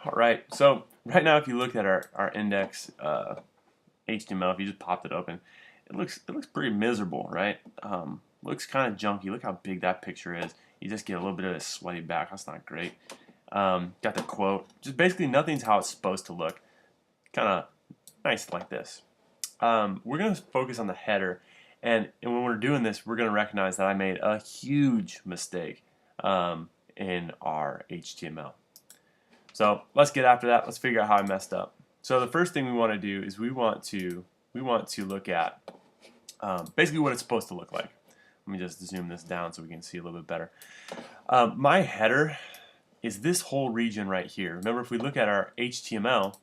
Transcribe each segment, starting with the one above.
All right, so right now if you look at our index HTML, if you just popped it open, it looks pretty miserable, right? Looks kind of junky. Look how big that picture is. You just get a little bit of a sweaty back. That's not great. Got the quote. Just basically nothing's how it's supposed to look. Kind of nice like this. We're going to focus on the header, and when we're doing this, we're going to recognize that I made a huge mistake in our HTML. So let's get after that. Let's figure out how I messed up. So the first thing we want to do is we want to look at basically what it's supposed to look like. Let me just zoom this down so we can see a little bit better. My header is this whole region right here. Remember, if we look at our HTML,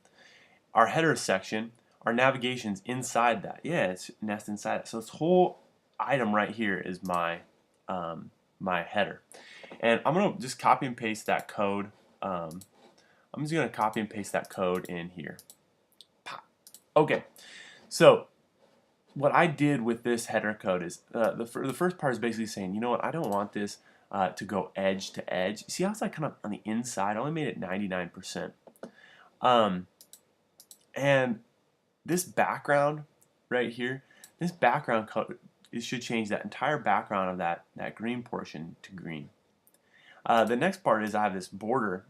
our header section, our navigation's inside that. Yeah, it's nested inside it. So this whole item right here is my my header, and I'm gonna just copy and paste that code. I'm just gonna copy and paste that code in here. Okay, so what I did with this header code is the first part is basically saying, you know what, I don't want this to go edge to edge. See how it's like kind of on the inside? I only made it 99%. And this background right here, this background color, it should change that entire background of that green portion to green. The next part is I have this border,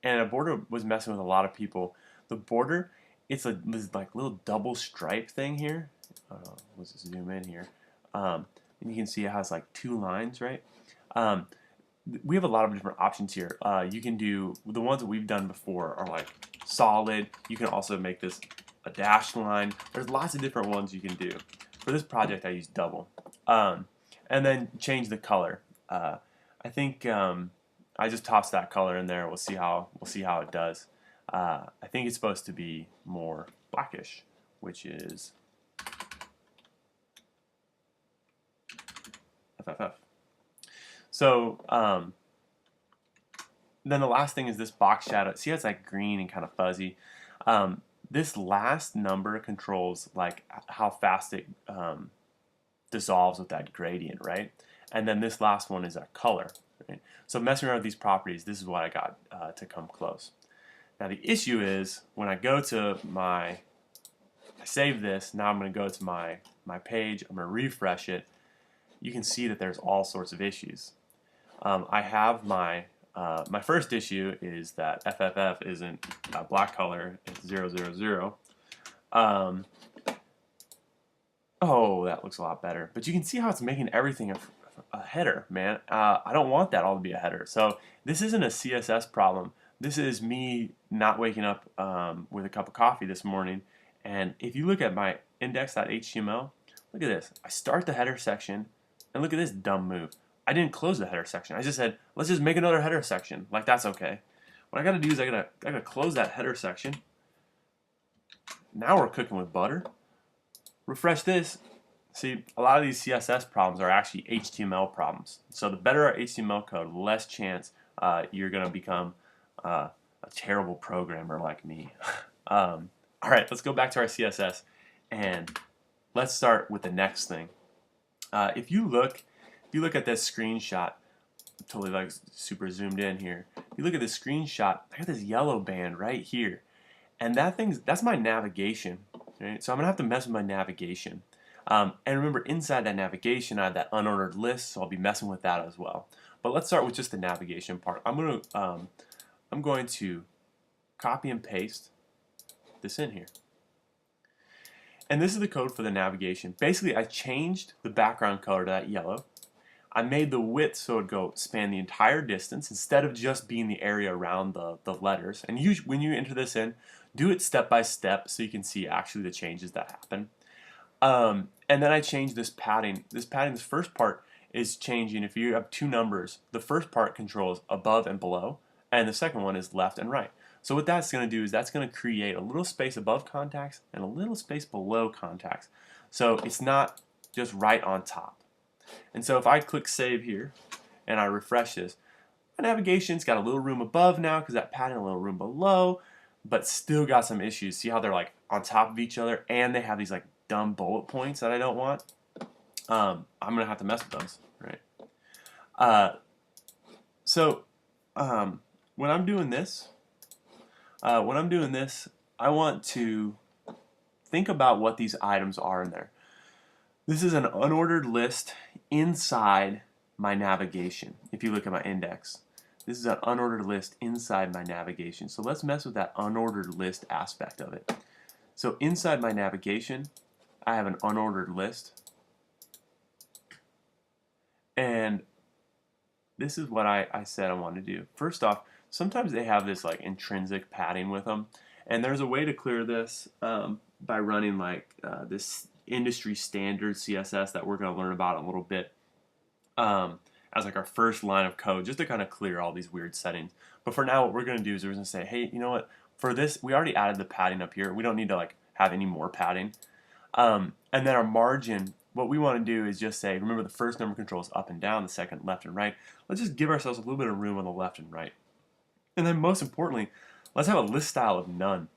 and a border was messing with a lot of people. The border, it's this like little double stripe thing here. Let's just zoom in here, and you can see it has like two lines, right? We have a lot of different options here. You can do the ones that we've done before are like solid. You can also make this a dashed line. There's lots of different ones you can do. For this project, I used double, and then change the color. I think I just tossed that color in there. We'll see how it does. I think it's supposed to be more blackish, which is FFF. So then the last thing is this box shadow. See how it's like green and kind of fuzzy. This last number controls like how fast it dissolves with that gradient, right? And then this last one is our color. Right? So messing around with these properties, this is what I got to come close. Now the issue is when I go to I save this. Now I'm going to go to my page. I'm going to refresh it. You can see that there's all sorts of issues. I have my first issue is that FFF isn't a black color, it's 000. Oh, that looks a lot better. But you can see how it's making everything a header, man. I don't want that all to be a header. So this isn't a CSS problem. This is me not waking up with a cup of coffee this morning. And if you look at my index.html, look at this. I start the header section, and look at this dumb move. I didn't close the header section. I just said, let's just make another header section. Like, that's okay. What I gotta do is I gotta close that header section. Now we're cooking with butter. Refresh this. See, a lot of these CSS problems are actually HTML problems. So the better our HTML code, the less chance you're gonna become a terrible programmer like me. All right, let's go back to our CSS, and let's start with the next thing. If you look at this screenshot, I'm totally like super zoomed in here. If you look at this screenshot, I got this yellow band right here, and that's my navigation. Right? So I'm gonna have to mess with my navigation. And remember, inside that navigation, I have that unordered list, so I'll be messing with that as well. But let's start with just the navigation part. I'm going to copy and paste this in here. And this is the code for the navigation. Basically, I changed the background color to that yellow. I made the width so it would span the entire distance instead of just being the area around the letters. And when you enter this in, do it step by step so you can see actually the changes that happen. And then I changed this padding. This first part is changing. If you have two numbers, the first part controls above and below, and the second one is left and right. So what that's going to do is that's going to create a little space above contacts and a little space below contacts. So it's not just right on top. And so if I click save here and I refresh this, my navigation's got a little room above now because that padding, a little room below, but still got some issues. See how they're like on top of each other, and they have these like dumb bullet points that I don't want. I'm gonna have to mess with those, right? So when I'm doing this, when I'm doing this, I want to think about what these items are in there. This is an unordered list inside my navigation. If you look at my index, this is an unordered list inside my navigation. So let's mess with that unordered list aspect of it. So inside my navigation, I have an unordered list. And this is what I said I wanted to do. First off, sometimes they have this like intrinsic padding with them. And there's a way to clear this by running like this industry standard CSS that we're going to learn about in a little bit as like our first line of code, just to kind of clear all these weird settings. But for now, what we're going to do is we're going to say, hey, you know what? For this, we already added the padding up here. We don't need to like have any more padding. And then our margin, what we want to do is just say, remember the first number controls up and down, the second left and right. Let's just give ourselves a little bit of room on the left and right. And then most importantly, let's have a list style of none.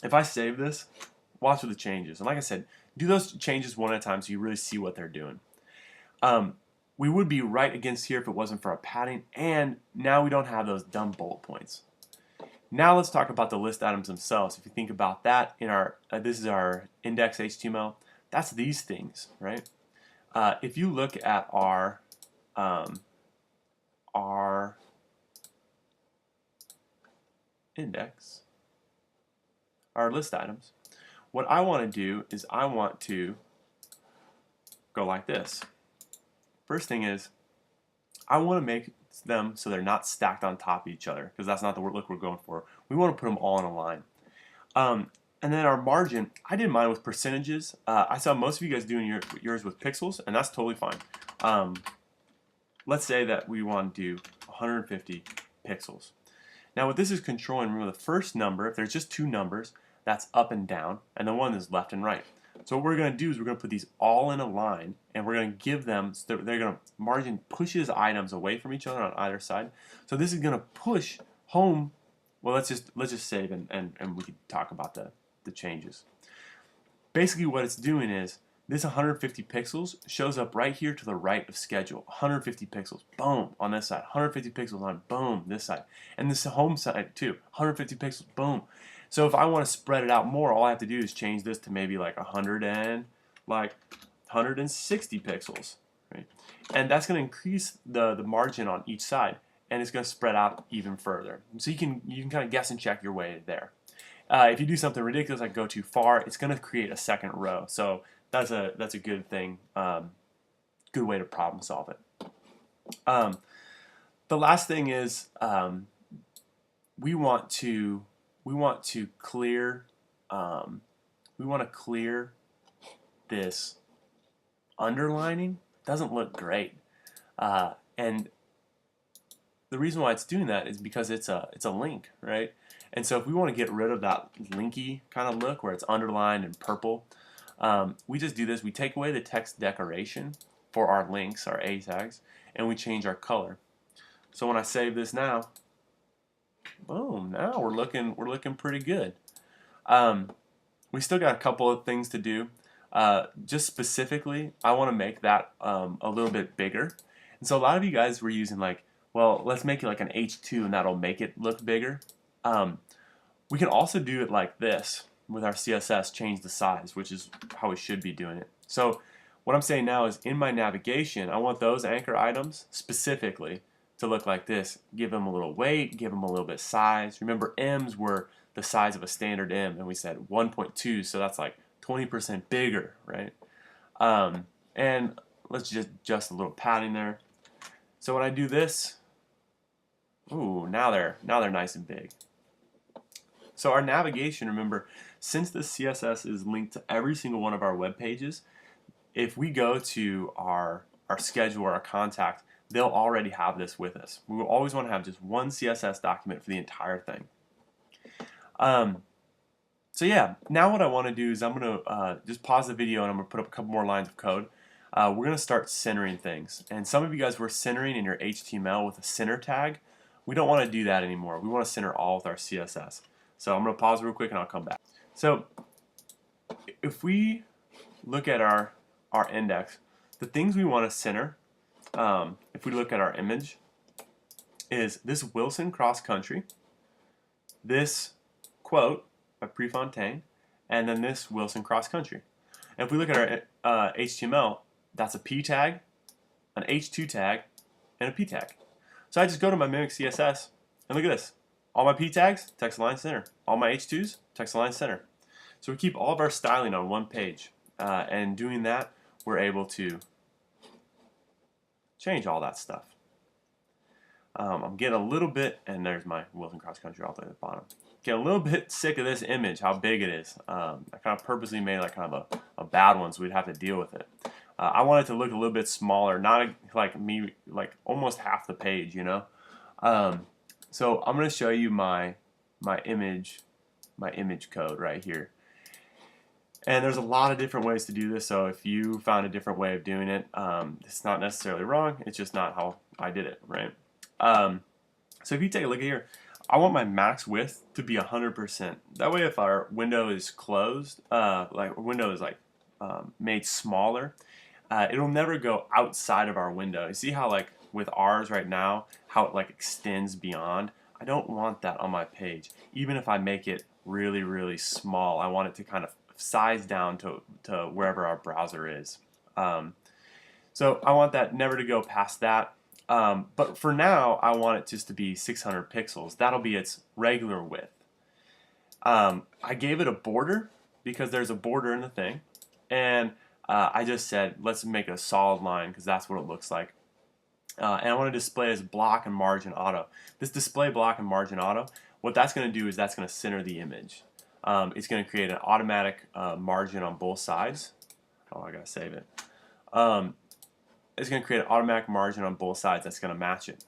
If I save this, watch for the changes. And like I said, do those changes one at a time so you really see what they're doing. We would be right against here if it wasn't for our padding, and now we don't have those dumb bullet points. Now let's talk about the list items themselves. If you think about that, in our this is our index HTML. That's these things, right? If you look at our index, our list items, what I want to do is I want to go like this. First thing is, I want to make them so they're not stacked on top of each other, because that's not the look we're going for. We want to put them all in a line. And then our margin, I did mine with percentages. I saw most of you guys doing yours with pixels, and that's totally fine. Let's say that we want to do 150 pixels. Now what this is controlling, remember the first number, if there's just two numbers, that's up and down, and the one is left and right. So what we're going to do is we're going to put these all in a line, and we're going to give them, so they're going to, margin pushes items away from each other on either side. So this is going to push home, well let's just save and we can talk about the changes. Basically what it's doing is, this 150 pixels shows up right here to the right of schedule. 150 pixels, boom, on this side. 150 pixels on, boom, this side. And this home side too, 150 pixels, boom. So if I want to spread it out more, all I have to do is change this to maybe like 160 pixels, right? And that's going to increase the margin on each side, and it's going to spread out even further. So you can kind of guess and check your way there. If you do something ridiculous like go too far, it's going to create a second row. So that's a good thing, good way to problem solve it. The last thing is we want to clear this underlining. Doesn't look great, and the reason why it's doing that is because it's a link, right? And so if we want to get rid of that linky kind of look where it's underlined and purple, we just do this. We take away the text decoration for our links, our A tags, and we change our color. So when I save this now, boom, now we're looking pretty good. We still got a couple of things to do. Just specifically, I want to make that a little bit bigger. And so a lot of you guys were using like, well, let's make it like an H2 and that'll make it look bigger. We can also do it like this with our CSS, change the size, which is how we should be doing it. So what I'm saying now is in my navigation, I want those anchor items specifically to look like this. Give them a little weight, give them a little bit of size. Remember, M's were the size of a standard M, and we said 1.2, so that's like 20% bigger, right? And let's just adjust a little padding there. So when I do this, ooh, now they're nice and big. So our navigation, remember, since the CSS is linked to every single one of our web pages, if we go to our schedule or our contact, they'll already have this with us. We will always want to have just one CSS document for the entire thing. So yeah, now what I want to do is I'm going to just pause the video and I'm going to put up a couple more lines of code. We're going to start centering things. And some of you guys were centering in your HTML with a center tag. We don't want to do that anymore. We want to center all with our CSS. So I'm going to pause real quick and I'll come back. So if we look at our index, the things we want to center, if we look at our image, is this Wilson cross country, this quote by Prefontaine, and then this Wilson cross country. And if we look at our HTML, that's a P tag, an H2 tag, and a P tag. So I just go to my Mimic CSS and look at this. All my P tags, text align center. All my H2s, text align center. So we keep all of our styling on one page. And doing that, we're able to change all that stuff. I'm getting a little bit, and there's my Wilson cross country all the way at the bottom. Getting a little bit sick of this image, how big it is. I kind of purposely made like kind of a bad one so we'd have to deal with it. I want it to look a little bit smaller, not like me, like almost half the page, you know. So I'm going to show you my image code right here. And there's a lot of different ways to do this, so if you found a different way of doing it, it's not necessarily wrong, it's just not how I did it, right? So if you take a look at here, I want my max width to be 100%. That way if our window is closed, like window is like made smaller, it'll never go outside of our window. You see how like with ours right now, how it like extends beyond? I don't want that on my page. Even if I make it really, really small, I want it to kind of size down to wherever our browser is. So I want that never to go past that. But for now, I want it just to be 600 pixels. That'll be its regular width. I gave it a border because there's a border in the thing. And I just said, let's make a solid line because that's what it looks like. And I want to display it as block and margin auto. This display block and margin auto, what that's going to do is that's going to center the image. It's going to create an automatic margin on both sides. Oh, I gotta save it. It's going to create an automatic margin on both sides that's going to match it.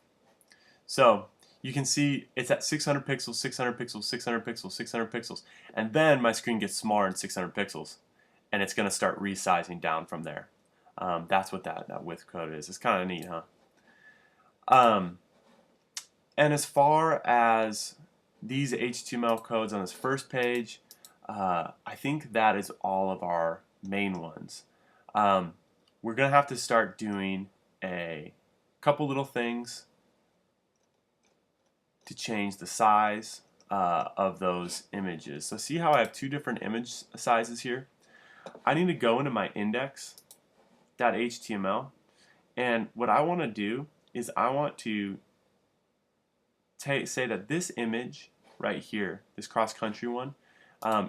So you can see it's at 600 pixels, 600 pixels, 600 pixels, 600 pixels, and then my screen gets smaller in 600 pixels, and it's going to start resizing down from there. That's what that width code is. It's kind of neat, huh? And as far as these HTML codes on this first page, I think that is all of our main ones. We're going to have to start doing a couple little things to change the size of those images. So see how I have two different image sizes here? I need to go into my index.html, and what I want to do is I want to say that this image right here, this cross-country one,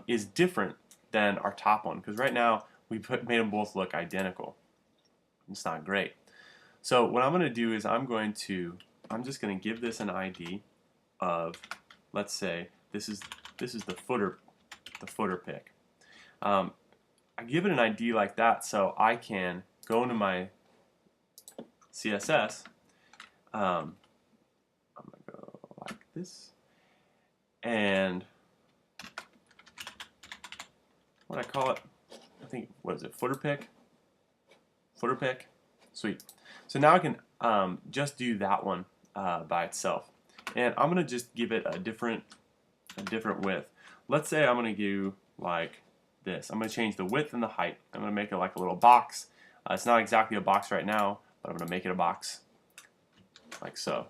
is different than our top one, because right now we made them both look identical. It's not great. So what I'm going to do is I'm just going to give this an ID of, let's say this is the footer pick. I give it an ID like that so I can go into my CSS. I'm going to go like this, and what I call it, I think, what is it, footer pick? Footer pick? Sweet. So now I can just do that one by itself. And I'm going to just give it a different width. Let's say I'm going to do like this. I'm going to change the width and the height. I'm going to make it like a little box. It's not exactly a box right now, but I'm going to make it a box like so.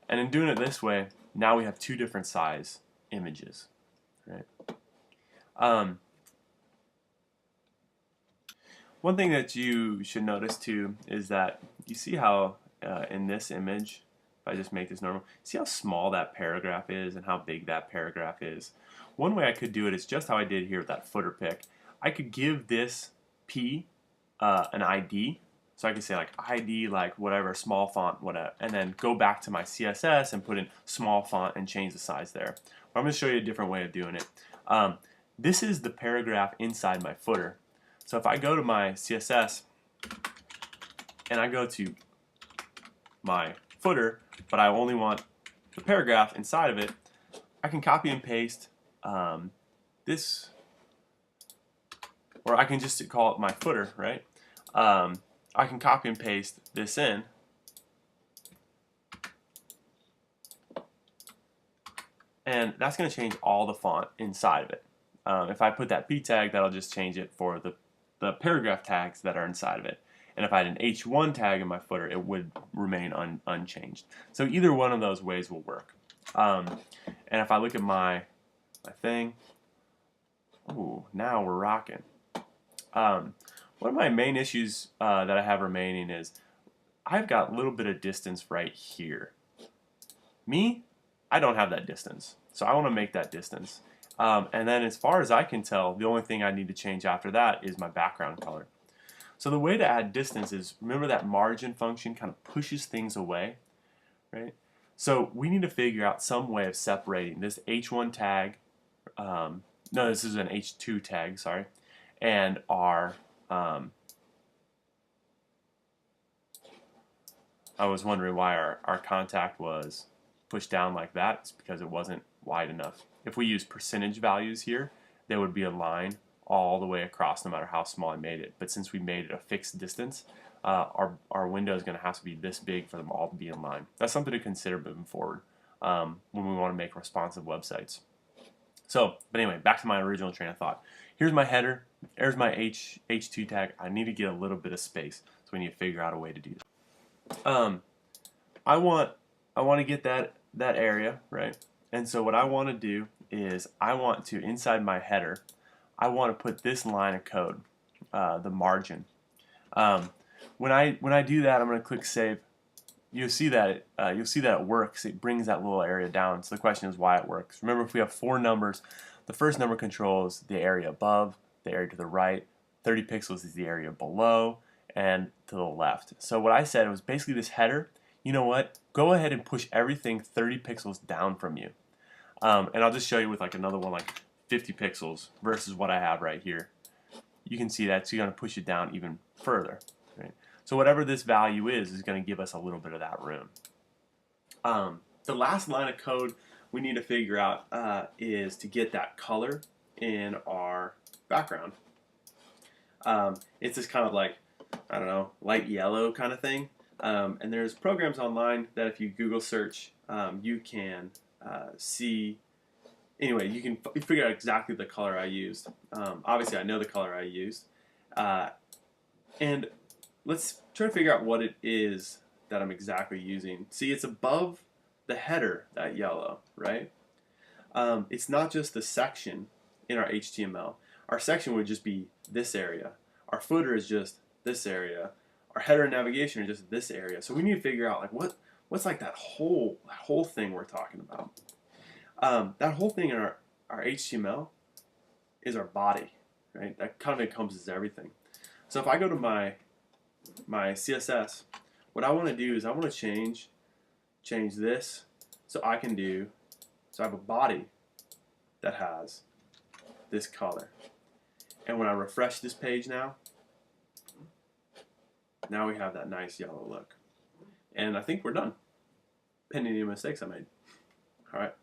And in doing it this way, now we have two different size images, right? One thing that you should notice too is that you see how in this image, if I just make this normal, see how small that paragraph is and how big that paragraph is. One way I could do it is just how I did here with that footer pick. I could give this P an ID. So I could say like ID, like whatever, small font, whatever, and then go back to my CSS and put in small font and change the size there. But I'm going to show you a different way of doing it. This is the paragraph inside my footer. So if I go to my CSS and I go to my footer, but I only want the paragraph inside of it, I can copy and paste this, or I can just call it my footer, right? I can copy and paste this in, and that's going to change all the font inside of it. If I put that P tag, that'll just change it for the paragraph tags that are inside of it. And if I had an H1 tag in my footer, it would remain unchanged. So either one of those ways will work. And if I look at my my thing. Ooh, now we're rocking. One of my main issues that I have remaining is I've got a little bit of distance right here. Me, I don't have that distance, so I want to make that distance. And then as far as I can tell, the only thing I need to change after that is my background color. So the way to add distance is, remember that margin function kind of pushes things away, right? So we need to figure out some way of separating this H1 tag, no, this is an H2 tag, sorry, and our, I was wondering why our contact was pushed down like that. It's because it wasn't wide enough. If we use percentage values here, there would be a line all the way across no matter how small I made it. But since we made it a fixed distance, our window is going to have to be this big for them all to be in line. That's something to consider moving forward when we want to make responsive websites. So, but anyway, back to my original train of thought. Here's my header. There's my H2 tag. I need to get a little bit of space, so we need to figure out a way to do that. I want to get that area, right? And so what I want to do is I want to, inside my header, I want to put this line of code, the margin. When I do that, I'm going to click save. You'll see that it works. It brings that little area down. So the question is why it works. Remember, if we have 4 numbers, the first number controls the area above, the area to the right, 30 pixels is the area below, and to the left. So what I said was basically this header, you know what? Go ahead and push everything 30 pixels down from you. And I'll just show you with like another one like 50 pixels versus what I have right here. You can see that, so you're going to push it down even further. Right? So whatever this value is going to give us a little bit of that room. The last line of code we need to figure out is to get that color in our background. It's this kind of like, I don't know, light yellow kind of thing. And there's programs online that if you Google search, you can see, anyway, you can figure out exactly the color I used. Obviously, I know the color I used. And let's try to figure out what it is that I'm exactly using. See, it's above the header, that yellow, right? It's not just the section in our HTML. Our section would just be this area. Our footer is just this area. Our header and navigation are just this area. So we need to figure out like what's like that whole thing we're talking about. That whole thing in our HTML is our body, right? That kind of encompasses everything. So if I go to my CSS, what I want to do is I want to change this so I have a body that has this color. And when I refresh this page now we have that nice yellow look. And I think we're done, pending any mistakes I made. All right.